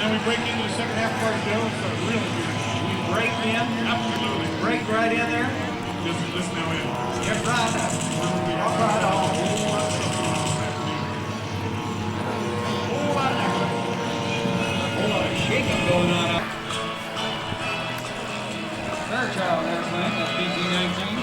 then we break into the second half of our show, so really good. We break in? Absolutely. Break right in there? Listen now in. Get right up. Walk right on. Whole lot of shaking going on up. Fairchild airplane, that's BT-19.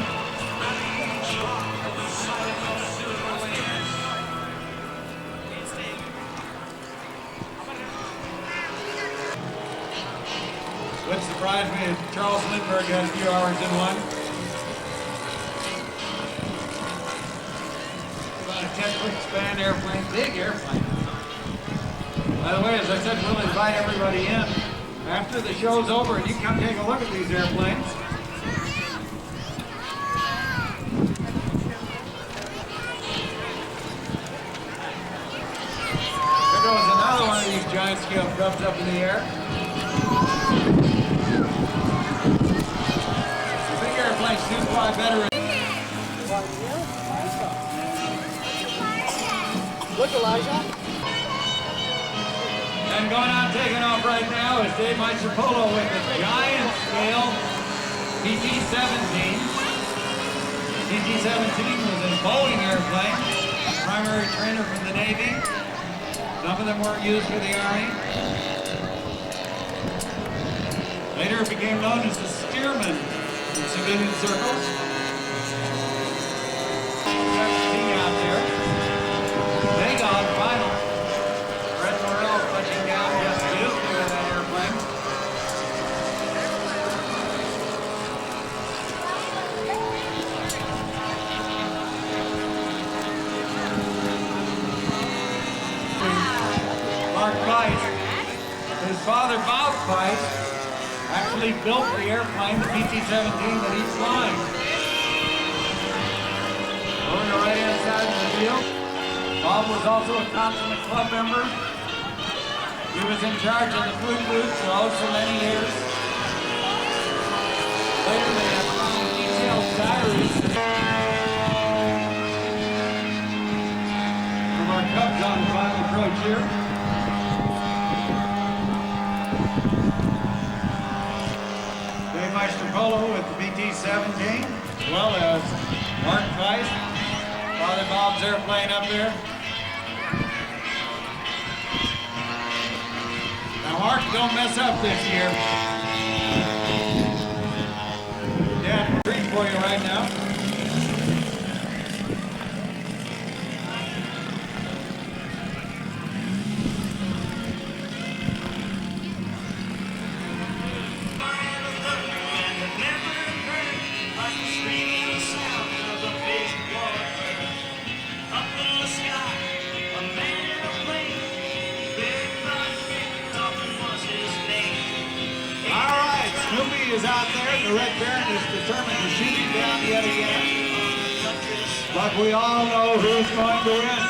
Wouldn't surprise me if Charles Lindbergh had a few hours in one. About a 10-foot span airplane, big airplane. By the way, as I said, we'll invite everybody in after the show's over and you can come take a look at these airplanes. There goes another one of these giant scale grubs up in the air. Airplanes do fly better. Look, Elijah. And going out taking off right now is Dave Maestropolo with a giant scale PT-17. PT-17 was a Boeing airplane, primary trainer from the Navy. Some of them weren't used for the Army. Later it became known as the Stearman in civilian circles. Team out there. They got final. Fred Morrell touching down just beautifully with that airplane. Mark Weiss, his father Bob Weiss, actually built the airplane, the PT-17 that he's flying. Over the right-hand side of the field. Bob was also a consummate club member. He was in charge of the food booth for so many years. Later they have detailed diaries from our Cubs on the final approach here. Dave Maestropolo with the BT-17, as well as Mark Weiss, Father Bob's airplane up there. Now Mark, don't mess up this year. Dad, treat for you right now. Is out there, and the Red Baron is determined to shoot him down yet again. But we all know who's going to win.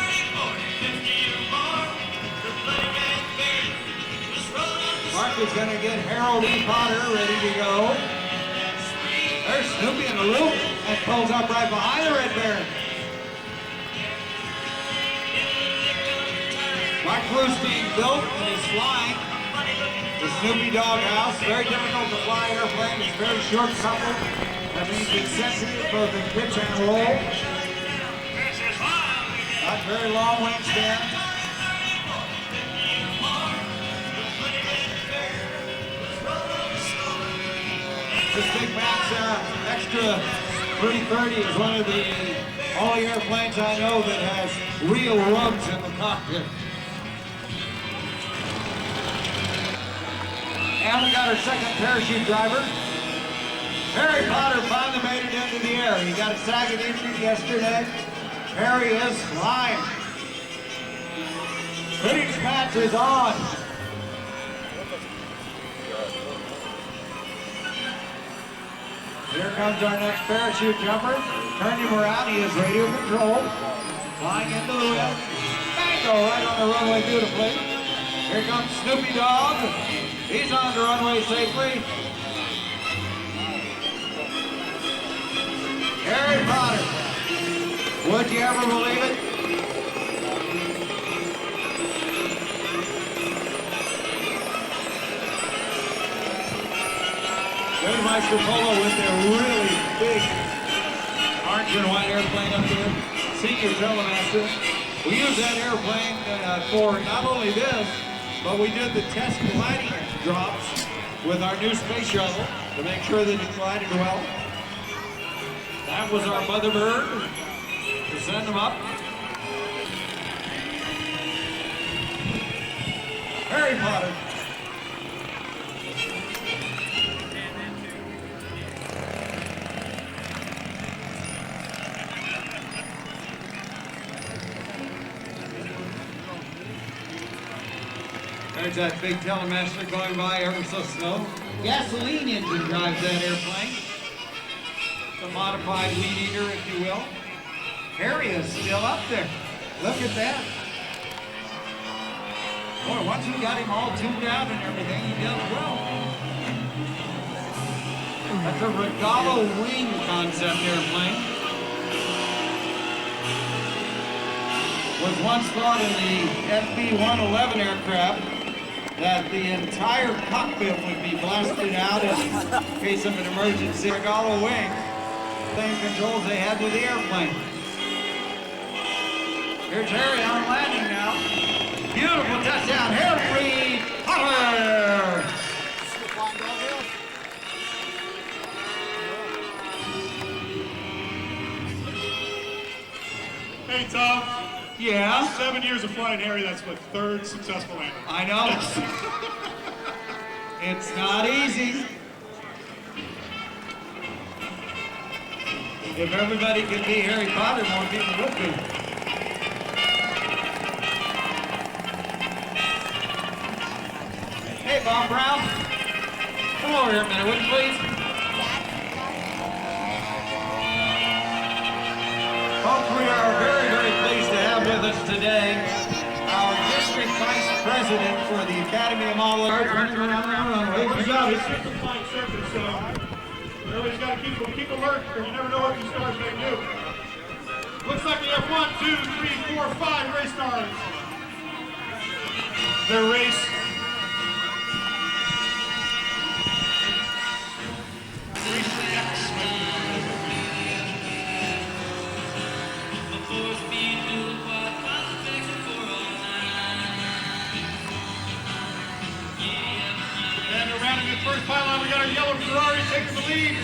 Mark is going to get Harold E. Potter ready to go. There's Snoopy in the loop and pulls up right behind the Red Baron. Mark Blue's being built and is flying. The Snoopy Doghouse, very difficult to fly airplane. It's very short coupled. That means it's sensitive both in pitch and roll. Not very long wingspan. This Big Mac's Extra 330 is one of the only airplanes I know that has real rugs in the cockpit. And we got our second parachute driver. Harry Potter finally made it into the air. He got a sagging injury yesterday. Harry is flying. British match is on. Here comes our next parachute jumper. Turn him around. He is radio controlled. Flying into the wind. Mango right on the runway beautifully. Here comes Snoopy Dog. He's on the runway safely. Harry Potter. Would you ever believe it? There's Meister Polo with their really big orange and white airplane up there. Senior Telemaster. We used that airplane for not only this, but we did the test gliding drops with our new space shuttle to make sure that it glided well. That was our mother bird to send them up. Harry Potter. There's that big Telemaster going by ever so slow. Gasoline engine drives that airplane. It's a modified weed eater, if you will. Harry is still up there. Look at that. Boy, once we got him all tuned out and everything, he does well. That's a Regalo wing concept airplane. Was once thought in the FB-111 aircraft that the entire cockpit would be blasted out in case of an emergency. Regalo wing, same controls they had with the airplane. Here's Harry on landing now. Beautiful touchdown, Harry Potter! Hey, Tom. Yeah? 7 years of flying Harry, that's my third successful landing. I know. It's not easy. If everybody could be Harry Potter, more people would be. Hey, Bob Brown. Come over here a minute, would you please? Folks, we are very, very pleased to have with us today our district vice president for the Academy of Model Arts. Good job. It's just a flying circus, so everybody's got to keep alert, because you never know what these stars may do. Looks like we have 1, 2, 3, 4, 5 race stars. Their race. First pylon, we got our yellow Ferrari taking the lead.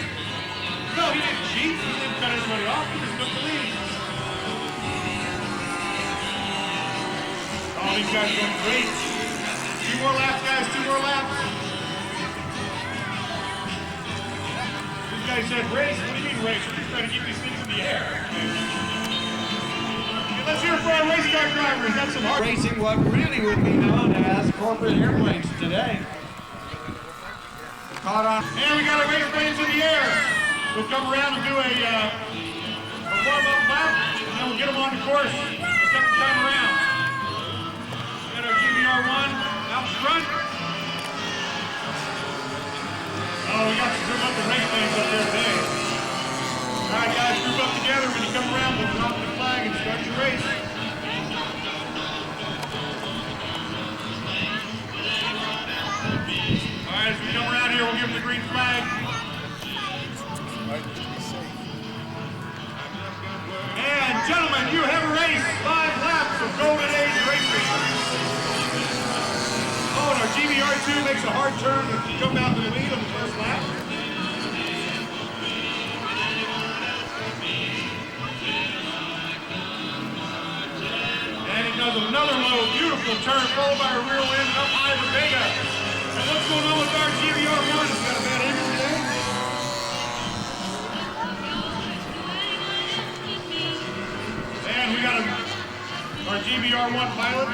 No, he didn't cheat. He didn't cut everybody off. He just took the lead. Oh, these guys are going great. 2 more laps, guys. 2 more laps. This guy said race. What do you mean race? We're just trying to keep these things in the air. Okay, let's hear it for our race car drivers. That's some hard racing what really would be known as corporate airplanes today. Caught on. And we got our race planes in the air. We'll come around and do a warm-up lap, and then we'll get them on the course the second time around. Got our GBR1 out front. Oh, we got to group up the race planes up there today. All right, guys, group up together. When you come around, we'll drop the flag and start your race. As we come around here, we'll give them the green flag. And gentlemen, you have a race, 5 laps of Golden Age racing. Oh, and our GBR2 makes a hard turn to jump out to the lead on the first lap. And he does another low, beautiful turn, followed by a rear end up high for Vega. And what's going on with our GBR1? It's got a bad engine today. And we got our GBR1 pilot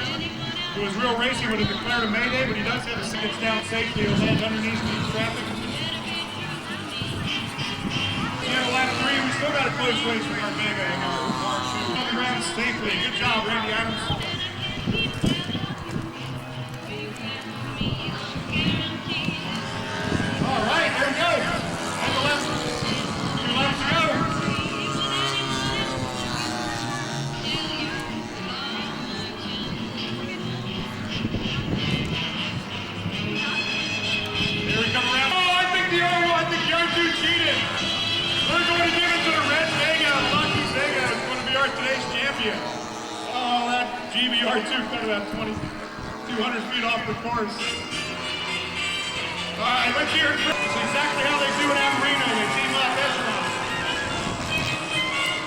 who was real racing, would have declared a mayday, but he does have to see it's down safely. He'll land underneath the traffic. And lap 3, we still got a close race with our Vega and our R2. On the ground safely. Good job, Randy Adams. All right, there we go. And the left. 2 laps to go. Here we come around. Oh, I think the we're going to give it to the Red Vega. Lucky Vega is going to be our today's champion. Oh, that GBR2 cut about 200 feet off the course. All right, let's hear it. It's exactly how they do it at Reno. They team up echelon.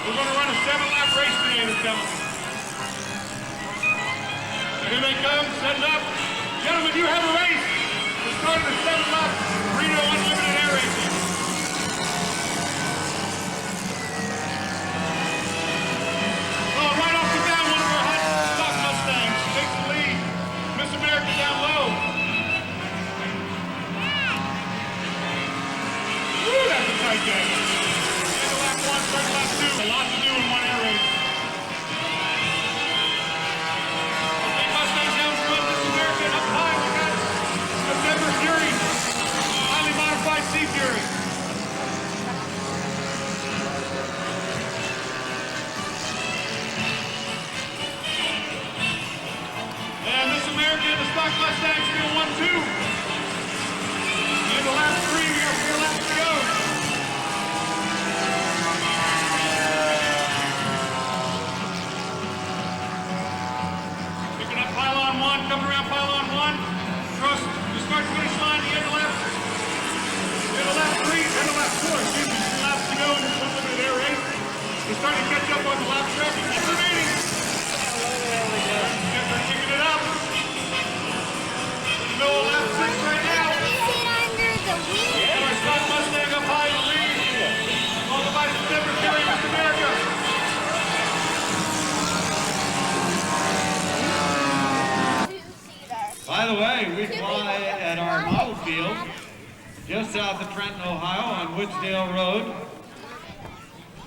We're going to run a 7-lap race today, they're telling me. Here they come, setting up. Gentlemen, you have a race. The start of the 7-lap Reno Unlimited Air Racing. Oh, right off the bat, one of our hot stock Mustangs takes the lead. Miss America down low. Woo, that's a tight game. End of lap 1, start lap 2. A lot to do in one air race. Okay, Mustangs down front, Miss America up high. We got a Denver Fury, highly modified Sea Fury. And Miss America and the stock Mustangs still 1-2. Into lap 3, we got 4 laps to go. Picking up pylon 1, coming around pylon 1. Across the start finish line, the end of lap 3, end of lap 4, excuse me, 2 laps to go in this unlimited air race. We're starting to catch up on the lap traffic. That's remaining. They're kicking it up. Middle of lap 6 right now. Our stock Mustang up high in the lead. Followed by the Denver Fury, Miss America. By the way, we fly at our model field just south of Trenton, Ohio on Woodsdale Road.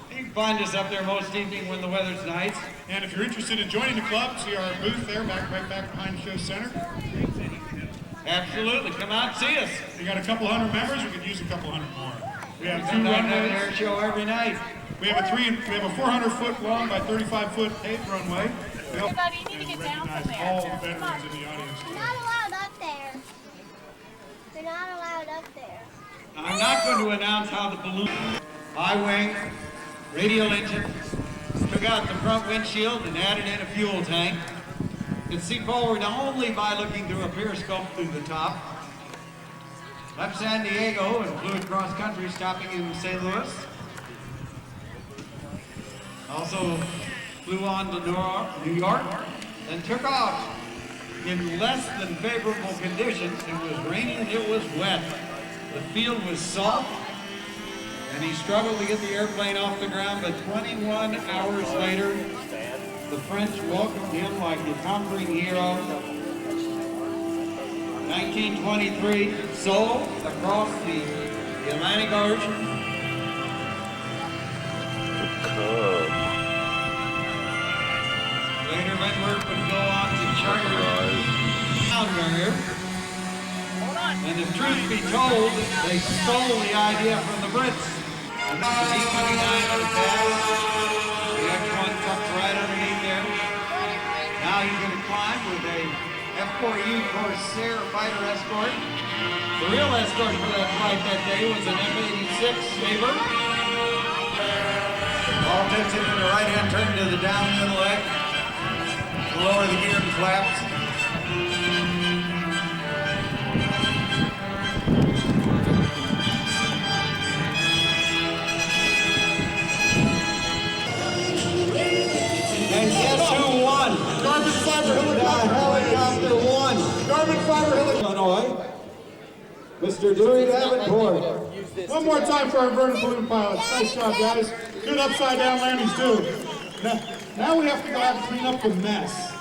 You can find us up there most evening when the weather's nice. And if you're interested in joining the club, see our booth there, right back behind the show center. Absolutely, come out and see us. We got a couple hundred members. We could use a couple hundred more. We have 2 Come down to the air runways. show every night. We have a 400-foot long by 35-foot paved runway. We also Everybody, you need to get down from there. all the veterans in the audience. You're not allowed up there. You're not allowed up there. I'm not going to announce how the balloon, high wing, radial engine, took out the front windshield and added in a fuel tank. You can see forward only by looking through a periscope through the top. Left San Diego and flew across country, stopping in St. Louis. Also flew on to New York, and took off in less than favorable conditions. It was raining, it was wet. The field was soft, and he struggled to get the airplane off the ground, but 21 hours later, the French welcomed him like a conquering hero. 1923, solo across the Atlantic Ocean. Later, Redworth would go on to charter Carrier. And if truth be told, they stole the idea from the Brits. And the D-29 on the pad, the X-1 tucked right underneath there. Now he's going to climb with a F-4U Corsair fighter escort. The real escort for that flight that day was an F-86 Sabre. All takes it in the right-hand turn to the down middle leg. Lower the gear and flaps. And guess who won? Carbon fiber Helicopter won. Carbon fiber helicopter. Illinois, Mr. Dewey Davenport. One more time for our inverted balloon pilots. Nice job, guys. Good upside down landings, too. Now we have to go out and clean up the mess.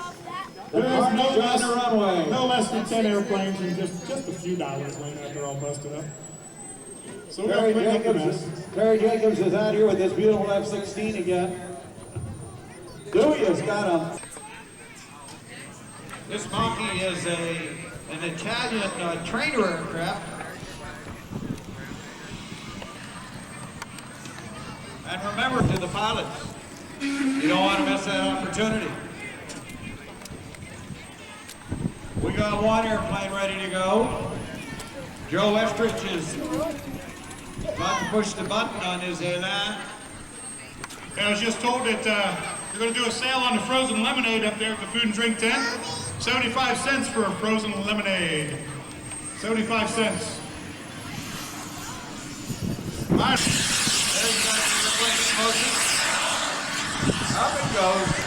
There's no less than 10 airplanes and just a few dollars laying out there all busted up. So we got to clean up the mess. Terry Jacobs is out here with this beautiful F-16 again. Dewey has got a... This monkey is an Italian trainer aircraft. And remember to the pilots, you don't want to miss that opportunity. We got one airplane ready to go. Joe Estrich is About to push the button on his elan. I was just told that you're going to do a sale on the frozen lemonade up there at the food and drink tent. 75 cents for a frozen lemonade. 75 cents. All right. There's that reflecting motion. Up it goes.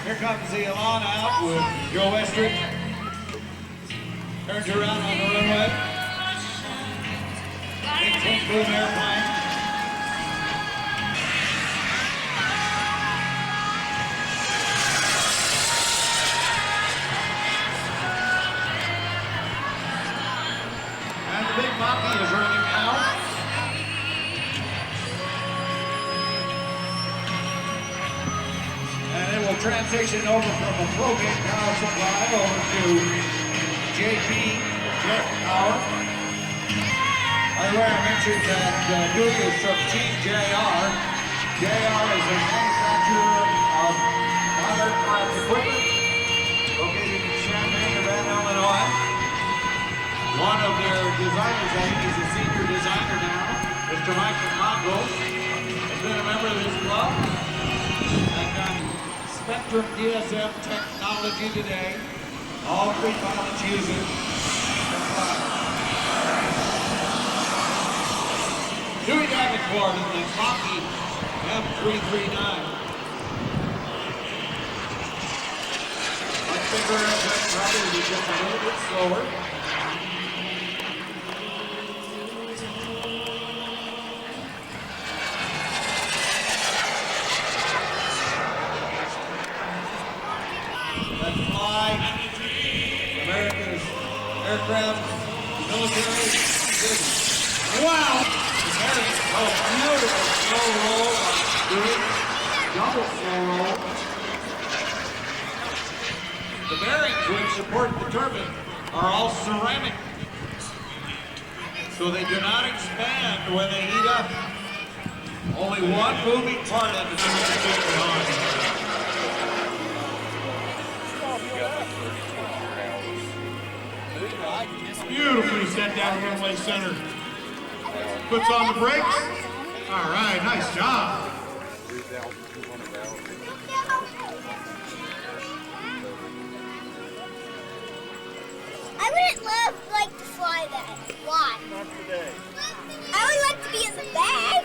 Here comes the Elan out with Joe Estrick. Turns around on the runway. Big twin boom airplane. And the big monkey is running now. And it will transition over from a propane power supply over to JP jet power. By the way, I mentioned that Dewey is from Team JR. JR is a manufacturer of modern aircraft equipment located in Champaign, Urbana, Illinois. One of their designers, I think he's a senior designer now, Mr. Michael Mongo, has been a member of this club. And Spectrum DSM technology today. All three pilots use it. Dewey Davenport in the Monkey M339. Much bigger engine, probably just a little bit slower. That fly America's aircraft, military. Wow! Beautiful slow roll on Dewey. Double slow roll. The bearings which support the turbine are all ceramic, so they do not expand when they heat up. Only one moving part of the turbine. Beautifully set down runway center. Puts on the brakes. All right, nice job. I wouldn't like to fly that. Why? Not today. I would like to be in the back.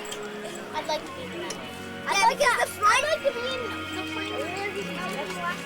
I'd like to be in the back. Yeah, because the front. I'd like to be in the front.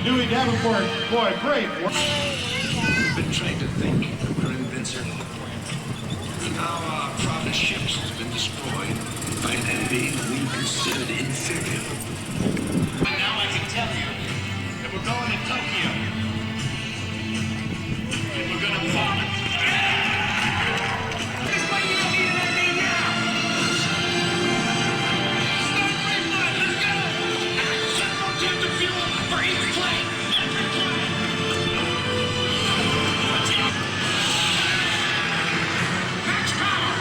Dewey Davenport, boy, great work. We've been trained to think we're invincible. Now our proudest ships has been destroyed by an enemy we considered inferior. But now I can tell you that we're going to Tokyo. And we're going to bomb it. This way you don't need an enemy now. Start free flight, let's go. Set rotator fuel for each plane. Max power.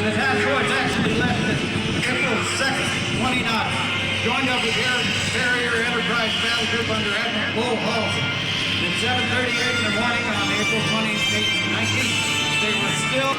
The task force actually left at April 2nd, 29. Joined up with Air Carrier Enterprise Battle Group under Admiral Bull Halsey. At 7:38 in the morning on April 19th, they were still...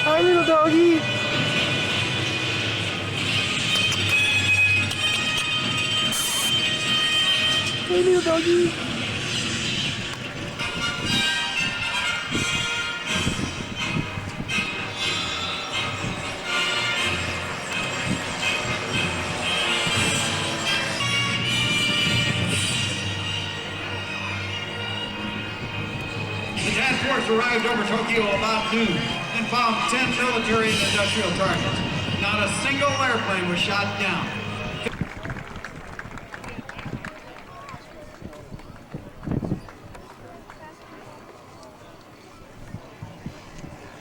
Hi, little doggy. Hey, little doggy. The task force arrived over Tokyo about noon and found 10 military and industrial targets. Not a single airplane was shot down.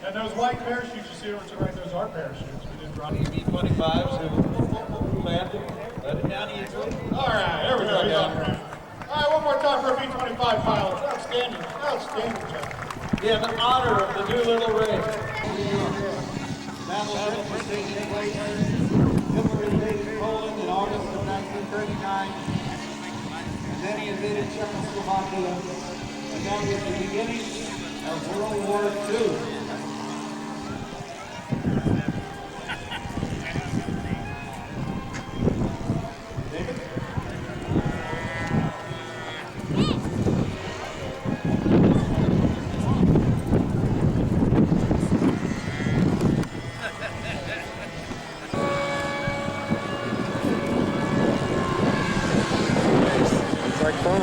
And those white parachutes you see over to the right, those are parachutes. We didn't drop B-25s who landed, let it down easily. All right, there we go. He's on the ground. All right, one more time for a B-25 pilot. Outstanding. Outstanding job. In honor of the Doolittle race. Battle for taking place. Hitler invaded Poland in August of 1939. And then he invaded Czechoslovakia. And that was the beginning of World War II. It's like fun.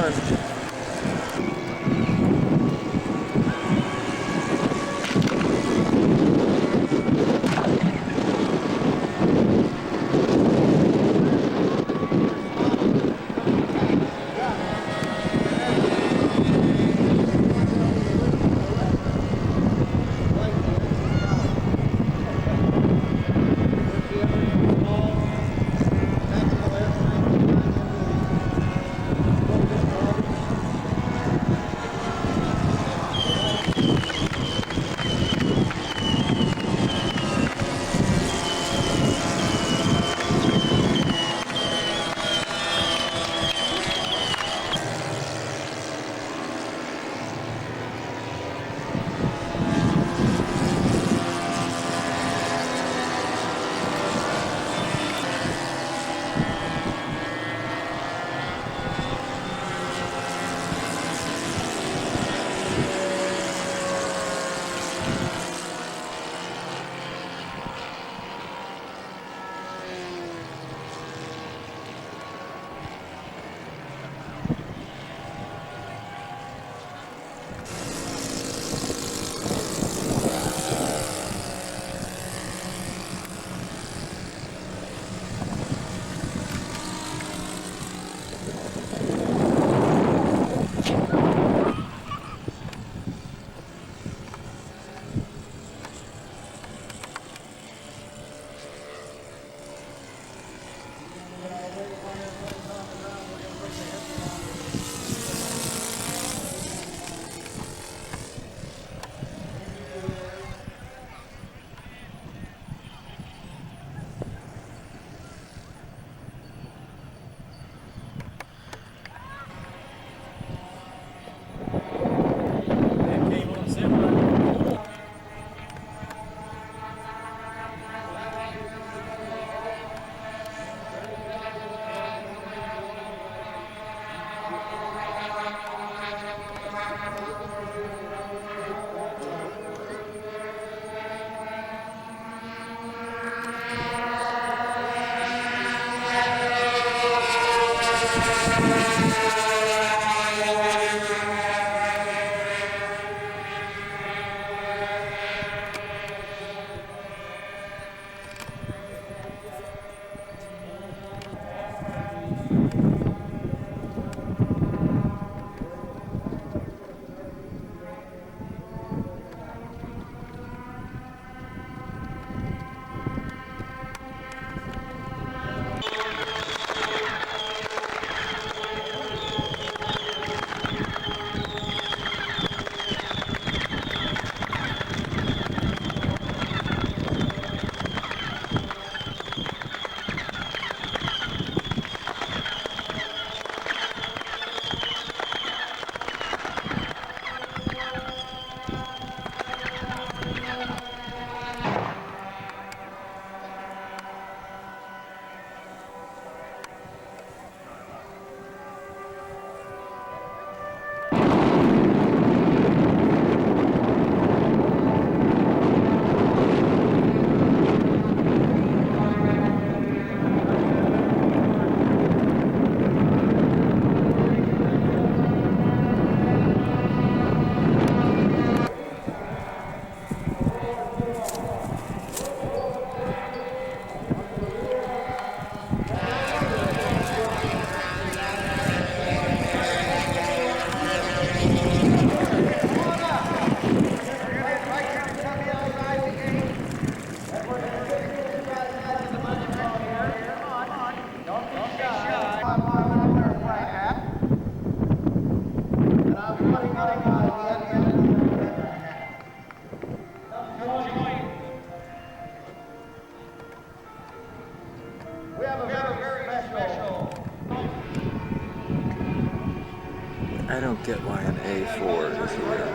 I don't get why an A4 is here.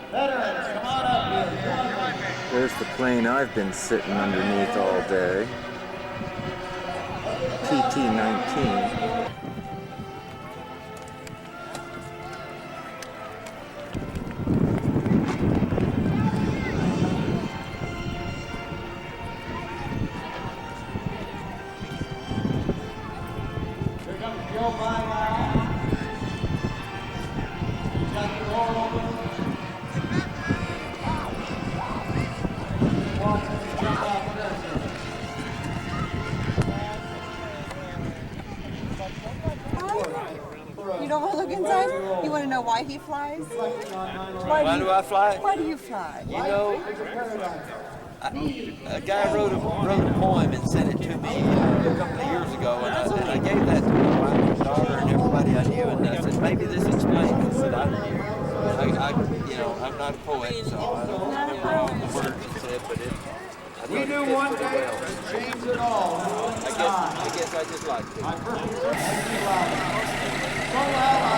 Veterans, come on up here. There's the plane I've been sitting underneath all day. PT-19. Here comes Joe by now. He's got the door open. Watch him jump off the desk. You don't want to look inside? You want to know why he flies? Why do I fly? Why do you fly? You know, a guy wrote a poem and sent it to me a couple of years ago, and I gave that to my wife and daughter and everybody I knew, and I said, maybe this explains it. I said, I'm not a poet, so I don't remember all the words it said, but We knew one day to change it all. I guess I just liked it. My perfect so loud on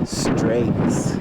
Straights.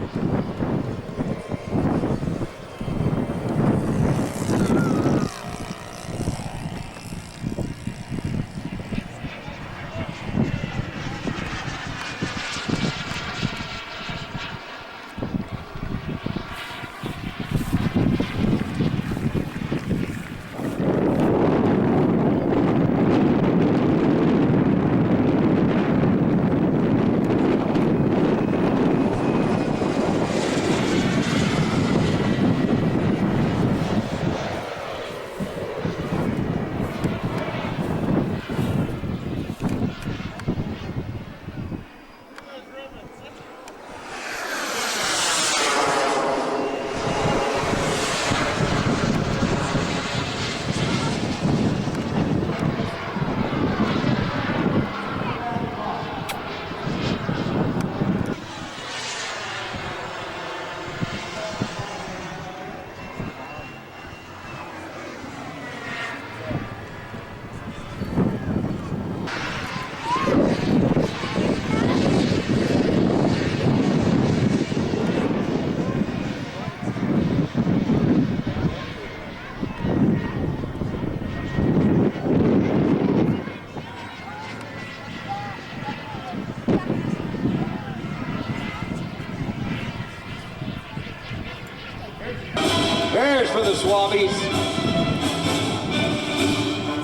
the Swabbies.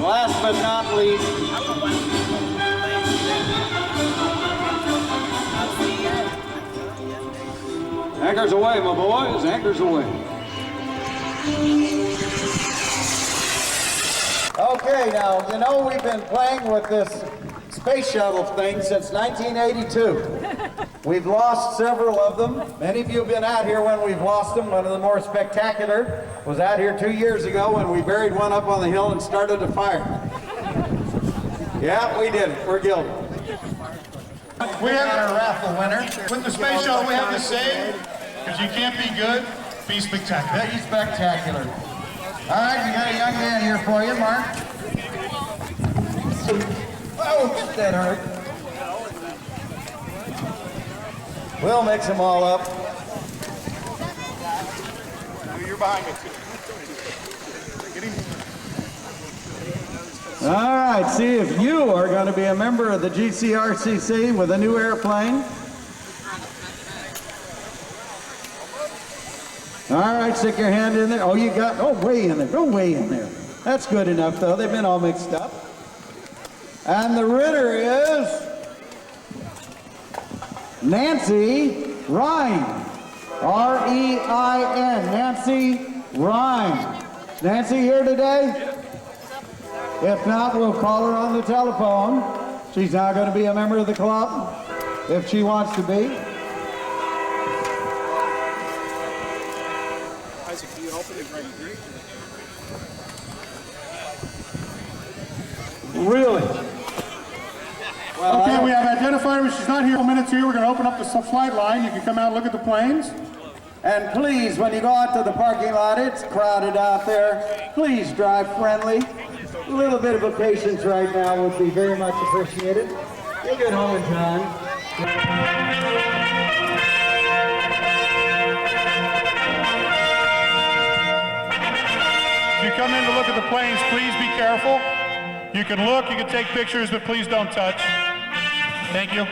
Last but not least, anchors away, my boys, anchors away. Okay, now, you know we've been playing with this space shuttle thing since 1982. We've lost several of them. Many of you have been out here when we've lost them. One of the more spectacular was out here 2 years ago when we buried one up on the hill and started a fire. Yeah, we did it. We're guilty. We have a raffle winner. With the space shuttle, we have to say, because you can't be good, be spectacular. Be spectacular. All right, we got a young man here for you, Mark. Oh, that hurt. We'll mix them all up. You're behind me, too. Get him. All right, see if you are going to be a member of the GCRCC with a new airplane. All right, stick your hand in there. Oh, you got, oh, way in there. Go way in there. That's good enough, though. They've been all mixed up. And the winner is Nancy Ryan. R-E-I-N. Nancy Ryan. Nancy here today? If not, we'll call her on the telephone. She's now going to be a member of the club, if she wants to be. Isaac, can you open it right here? Really? Well, Okay, we have identified her. She's not here. 4 minutes here. We're going to open up the flight line. You can come out and look at the planes. and please, when you go out to the parking lot, it's crowded out there. Please drive friendly. A little bit of patience right now would be very much appreciated. You'll get home in time. If you come in to look at the planes, please be careful. You can look, you can take pictures, but please don't touch. Thank you.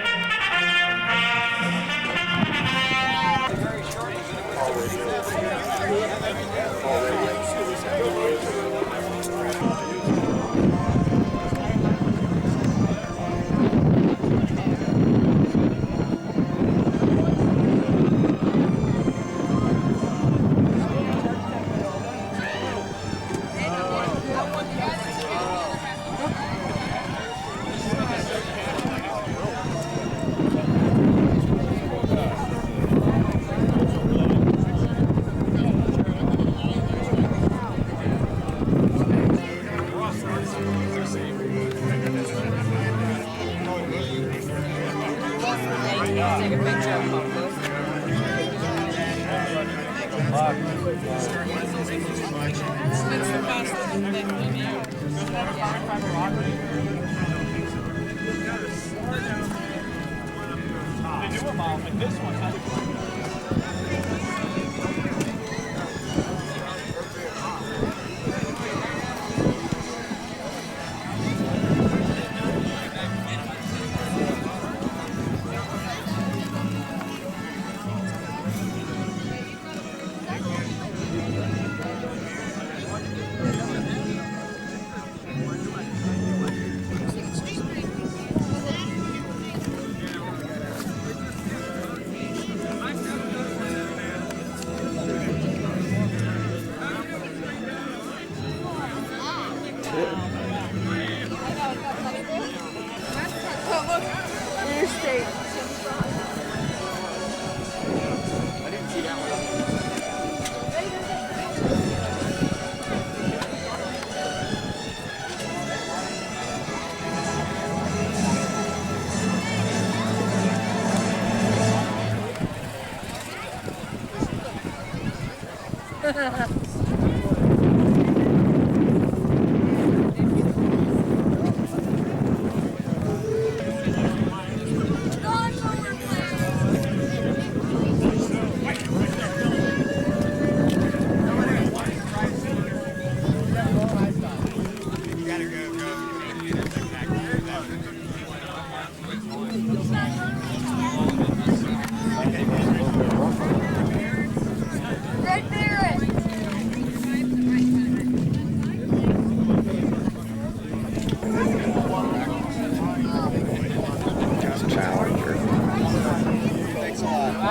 Right there.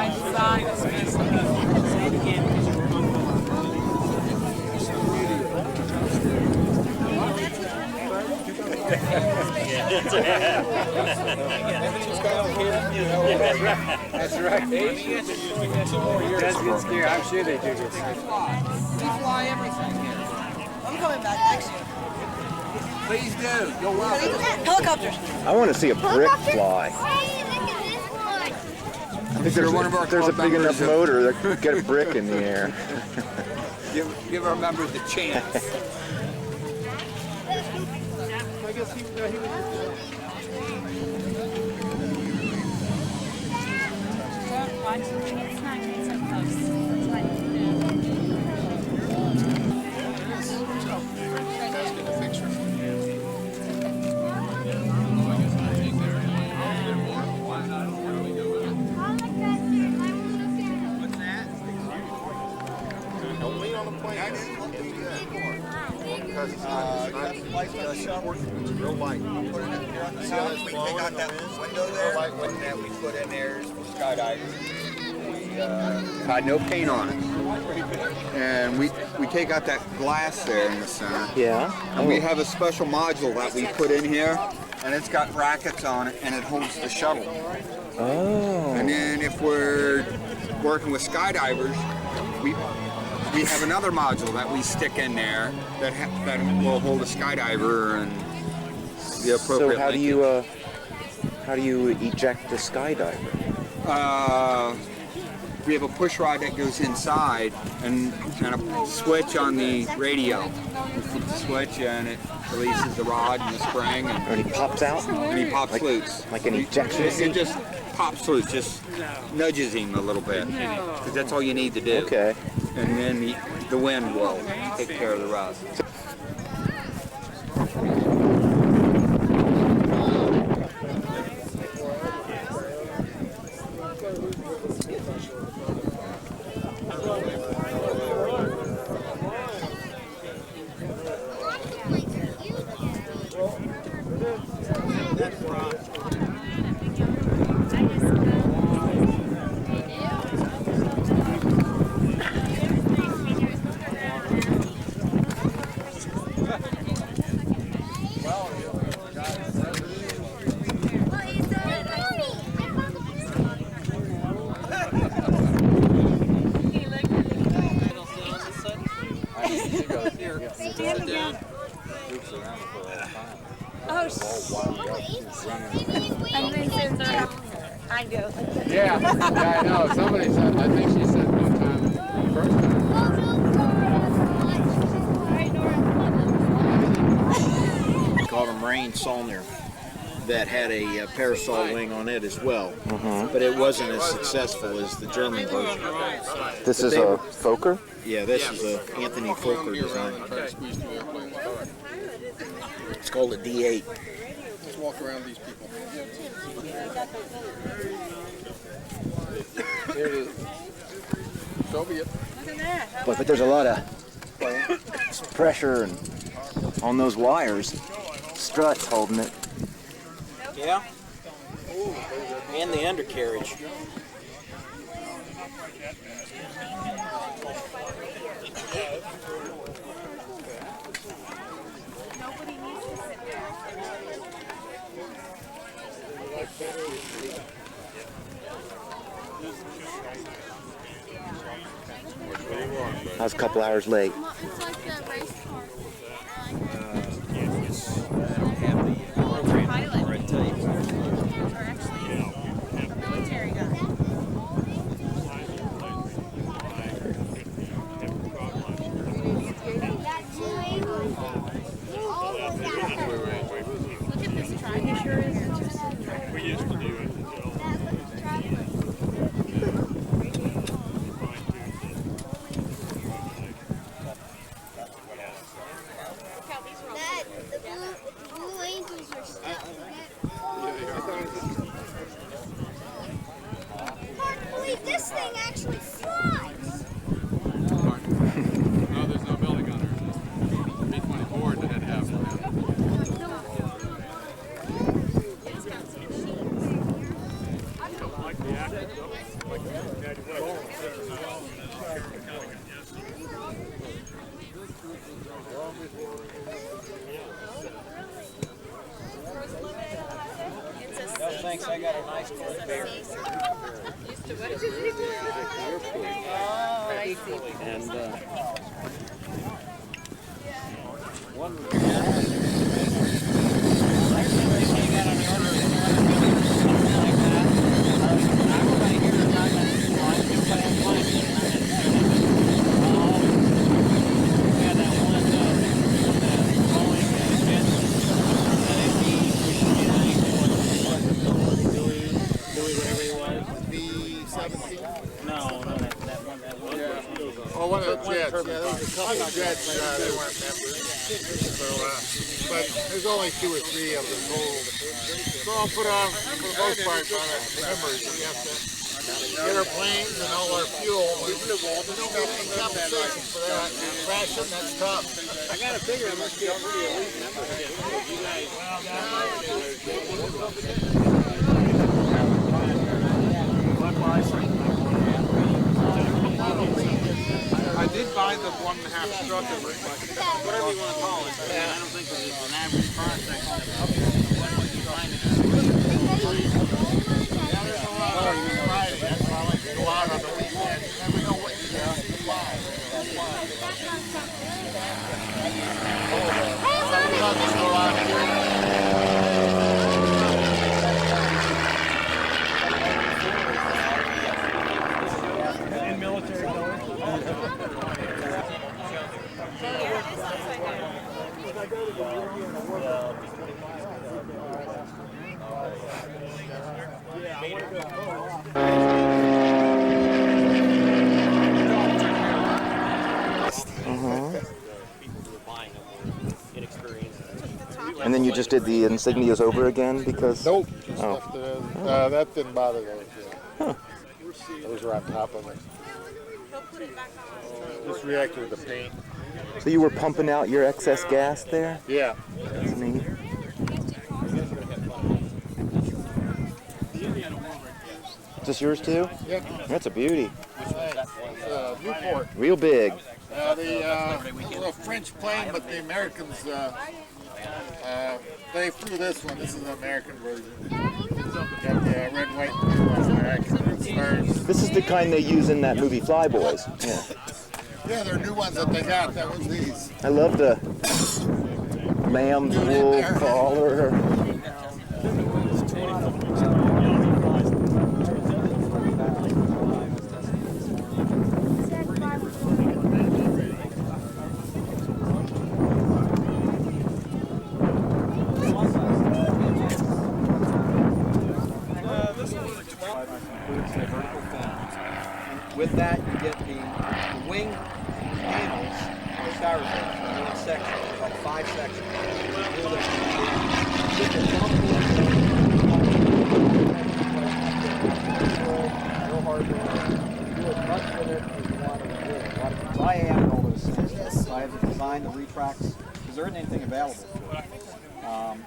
Side to side, it's messed up. Say it again. That's right. You guys get scared. I'm sure they do get scared. We fly everything here. I'm coming back next year. Please do. You're welcome. Helicopters. I want to see a brick fly. Hey, look at this one. I think there's a big enough motor that could get a brick in the air. Give our members the chance. I guess he was. It's real light. See how we got that window there? Light one that we put in there is for skydiving. We had no paint on it. And we take out that glass there in the center. Yeah. And we have a special module that we put in here, and it's got brackets on it, and it holds the shuttle. Oh. And then if we're working with skydivers, we have another module that we stick in there that will hold a skydiver and the appropriate. So how do you eject the skydiver? We have a push rod that goes inside and a switch on the radio. We flip the switch and it releases the rod and the spring. And he pops out? And he pops loose. Like an ejection seat? It just pops loose, just nudges him a little bit. Because that's all you need to do. Okay. And then the wind will take care of the rest. I do. Yeah, I know. Somebody said, I think she said one time, first time. We called them Rain Solner that had a parasol wing on it as well. But it wasn't as successful as the German version. This is a Fokker? Yeah, this is a Anthony Fokker design. It's called a D8. Let's walk around these people. Here it is. Soviet. But there's a lot of pressure and on those wires. Struts holding it. Yeah. And the undercarriage. I was a couple hours late. It's like the race car. This thing actually flies. No, there's no building on there. B-24 that had to have one. Thanks, I got a nice cold beer. And one. Oh, one of the jets. Yeah, there was a couple of jets. They weren't members. So, but there's only 2 or 3 of them total. So I'll put on, for the most part, on our members. We have to get our planes and all our fuel. We don't get any compensation for that. Crashing, that's tough. I got to figure it must be a pretty elite membership. You guys. I did buy the 1.5 strut of it, but whatever you want to call it. I don't think it's an average cross section of it. Yeah, there's a lot of variety. That's why I like to go out on the weekend. You never know what you're going to find. That's why. I'll just go out here. And then you just did the insignias over again because? Nope. Just left it in. That didn't bother those. Huh. Those were on top of it. Just reacted with the paint. So you were pumping out your excess gas there? Yeah. That's neat. Is this yours too? Yep. That's a beauty. Newport. Real big. The little French plane, but the Americans, they flew this one. This is the American version. Got the red, white, blue American stars. This is the kind they use in that movie Fly Boys. Yeah. Yeah, they're new ones that they got. That was these. I love the lamb's wool collar. With that, you get the wing panels or styrofoam in one section. It's like 5 sections. So I added all those things. So I had to design the retracts because there isn't anything available for it.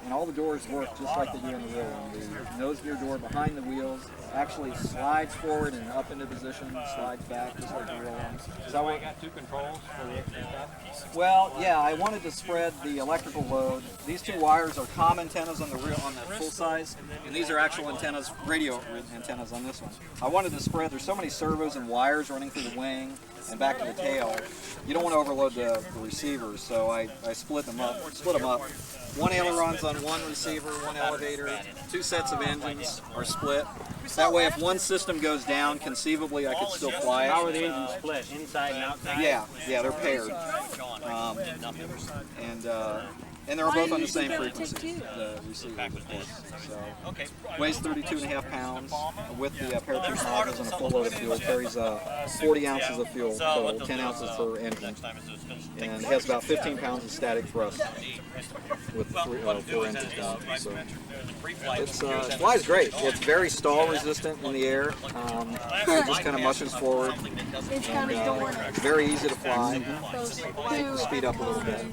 And all the doors work just like they do in the real one. The nose gear door behind the wheels actually slides forward and up into position, slides back just like the real ones. So I got 2 controls for the extra stuff? Well, yeah, I wanted to spread the electrical load. These 2 wires are comm antennas on the full size, and these are actual antennas, radio antennas on this one. I wanted to spread. There's so many servos and wires running through the wing and back to the tail. You don't want to overload the receivers, so I split them up. 1 aileron's on 1 receiver, 1 elevator, 2 sets of engines are split. That way if one system goes down, conceivably I could still fly it. How are the engines split? Inside and outside? Yeah, they're paired. And they're both on the same frequency, the receiver, of course. So, weighs 32.5 pounds with the parachute modules and a full load of fuel. Carries 40 ounces of fuel, so 10 ounces per engine. And it has about 15 pounds of static thrust with 4 engines down. So it flies great. It's very stall resistant in the air. It just kind of mushes forward. And, very easy to fly. Speed up a little bit.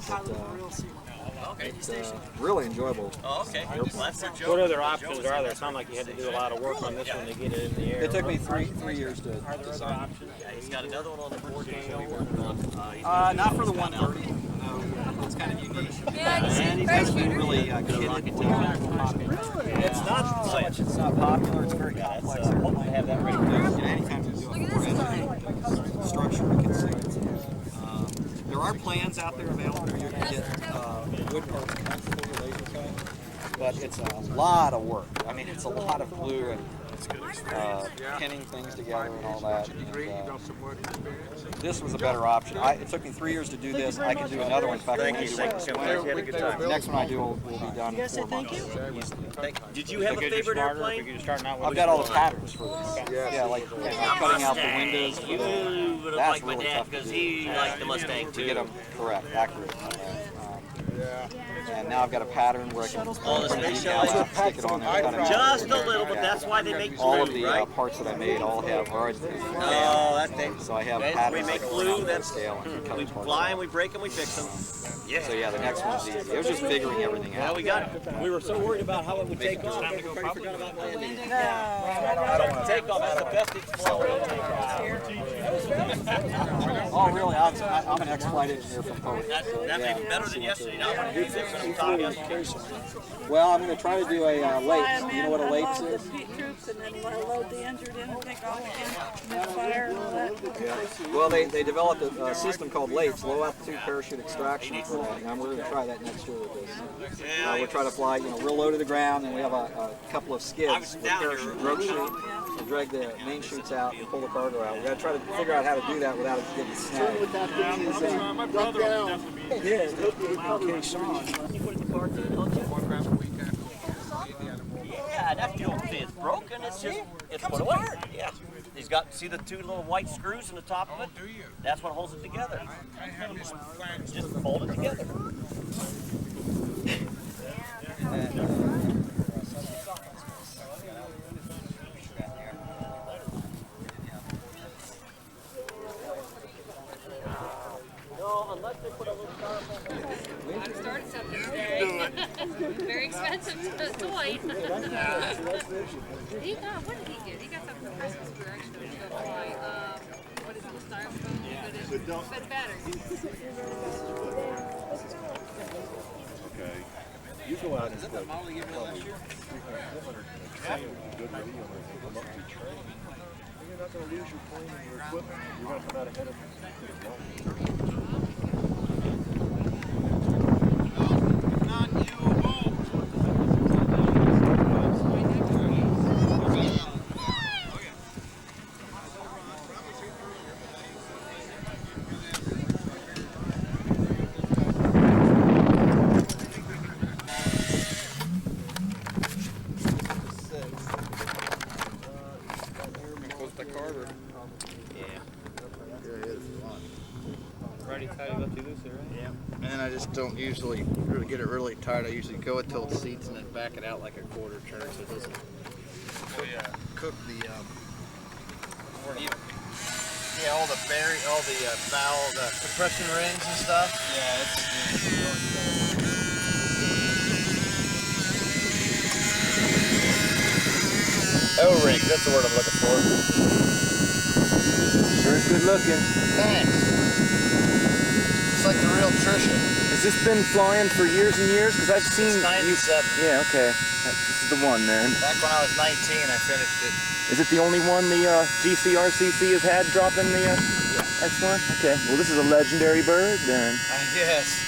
But, It's really enjoyable. What other options are there? It sounded like you had to do a lot of work on this one to get it in the air. It took me three years to Are there other design. options? He's got another one on the board that he'll be working on. Not for the 130. No, it's kind of unique. And he has been really kitted. It's not so much. It's not popular. It's very complex. Hopefully, have that ready to go. Anytime you do a structure, we can see it. There are plans out there available. You can get wood parts comfortable with laser cutting, but it's a lot of work. I mean, it's a lot of glue and pinning things together and all that. And, this was a better option. It took me 3 years to do this. I can do another one. In fact, Thank you. the next one I do will be done in 4 months. Did you have a favorite airplane? I've got all the patterns for this. Yeah, like cutting out the windows. That's like my really dad tough to because do. he liked the Mustang To too. get them correct, accurate. And now I've got a pattern where I can the print space it out, shuttle? stick it on there, cut it Just out. a little, but that's why they make All of glue, the right? parts that I made all have already. Oh, that's it. So I have We patterns make that go glue. around That's scale and cut we the parts fly out. and we break them, we fix them. Yeah. So yeah, the next one's easy. It was just figuring everything out. Well, we got it. We were so worried about how it would take off. We forgot about landing. Take off. That's the best explosion. Oh, really? I'm an ex-flight engineer from Poland. That's even better than yesterday. Now I'm going to do this when I'm talking yesterday. Well, I'm going to try to do a LAPE. You know what a LAPE is? Troops and then load the injured in and take off again. Fire and all that. Well, they developed a system called LAPES, low altitude parachute extraction for that, and we're going to try that next year with this. We'll try to fly, real low to the ground, and we have a couple of skids with parachute drogue chute to drag the main chutes out and pull the cargo out. We've got to try to figure out how to do that without it getting snagged. My brother will Yeah, Yeah, that fuel is broken. It's just, it's put away. Yeah. He's got, see the two little white screws in the top of it? Do you? That's what holds it together. I have this plan. Just fold it together. No, unless they put a little I've started something today. Very expensive toy. He got, what did he get? He got something for Christmas for extra to go fly. What is it, the styrofoam? But better. Okay. You go out and Is that the model you gave me last year? You're not going to lose your plane and your equipment. You're going to come out ahead of them. And then I just don't usually really get it really tight. I usually go until it seats and then back it out like a quarter turn so it doesn't cook the all the valve, the compression rings and stuff. Yeah, O-rings, that's the word I'm looking for. Sure is good looking. Thanks. It's like the real Trisha. Has this been flying for years and years? Because I've seen It's 97. Yeah, okay. This is the one then. Back when I was 19, I finished it. Is it the only one the GCRCC has had dropping the X1? Okay. Well, this is a legendary bird then. I guess.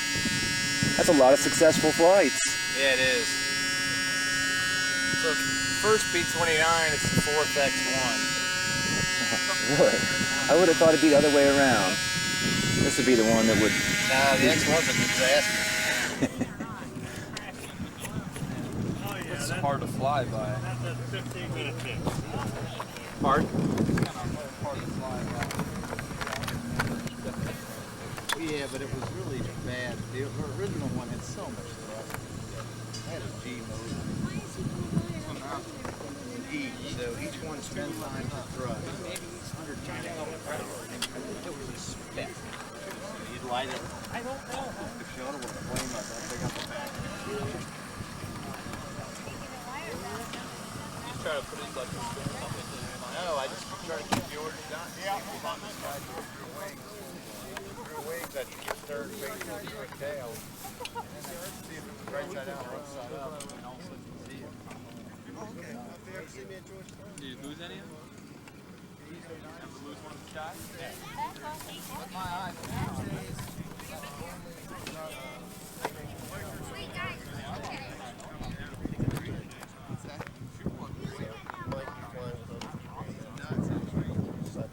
That's a lot of successful flights. Yeah, it is. So first B-29, it's the fourth X1. Really? I would have thought it'd be the other way around. This would be the one that would... No, the X1's a disaster. It's hard to fly by. Pardon? Yeah, but it was really bad. The original one had so much thrust. It had a G motor. And E, so each one spent times the thrust. 100 times. It was a spec. You'd light it. I don't know. If you ought to flame up, I got the back. on the side with your wings. Your wings that you get stirred facing with your tail. See if it's right side out or upside up, and all of a sudden you see it. Okay. Did you lose any of them? Ever lose one in the sky? With my eyes now. Sweet guys.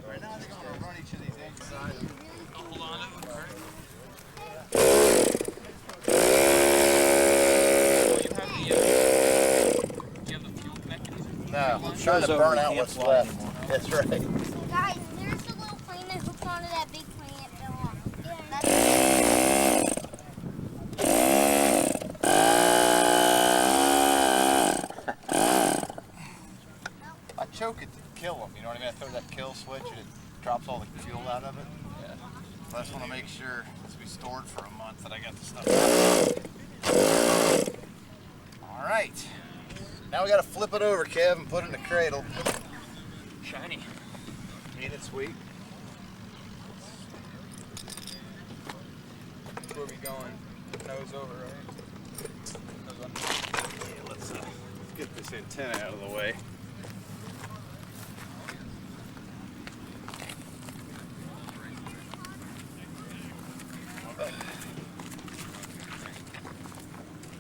Right now they're going to run each of these inside. Hold on to it. Do you have the fuel mechanism? No, I'm trying to burn out what's left. That's right. Guys, there's a little plane that hooked onto that big plane that fell off. I choke it to kill them, you know what I mean? I throw that kill switch and it drops all the fuel out of it. Yeah. So I just want to make sure it's be stored for a month that I got the stuff out. All right. Now we got to flip it over, Kev, and put it in the cradle. Shiny. Ain't it sweet? Where are we going? Nose over, right? Nose under. Yeah, let's get this antenna out of the way.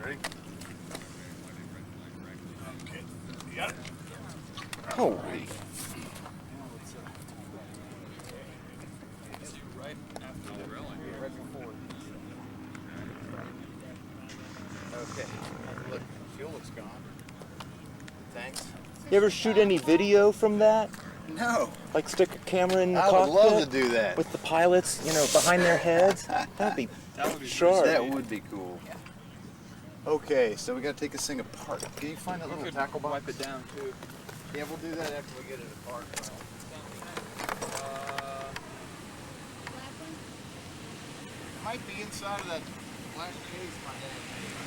Ready? Okay, you got it? Oh. Right after the railing. Right before. Okay, look, fuel looks gone. Thanks. You ever shoot any video from that? No. Like stick a camera in the I cockpit? would love to do that. With the pilots, you know, behind their heads? That'd be sharp. That would be cool. Okay, so we got to take this thing apart. Can you find that little tackle box? Wipe it down too. Yeah, we'll do that after we get it apart. It might be inside of that black case my dad made.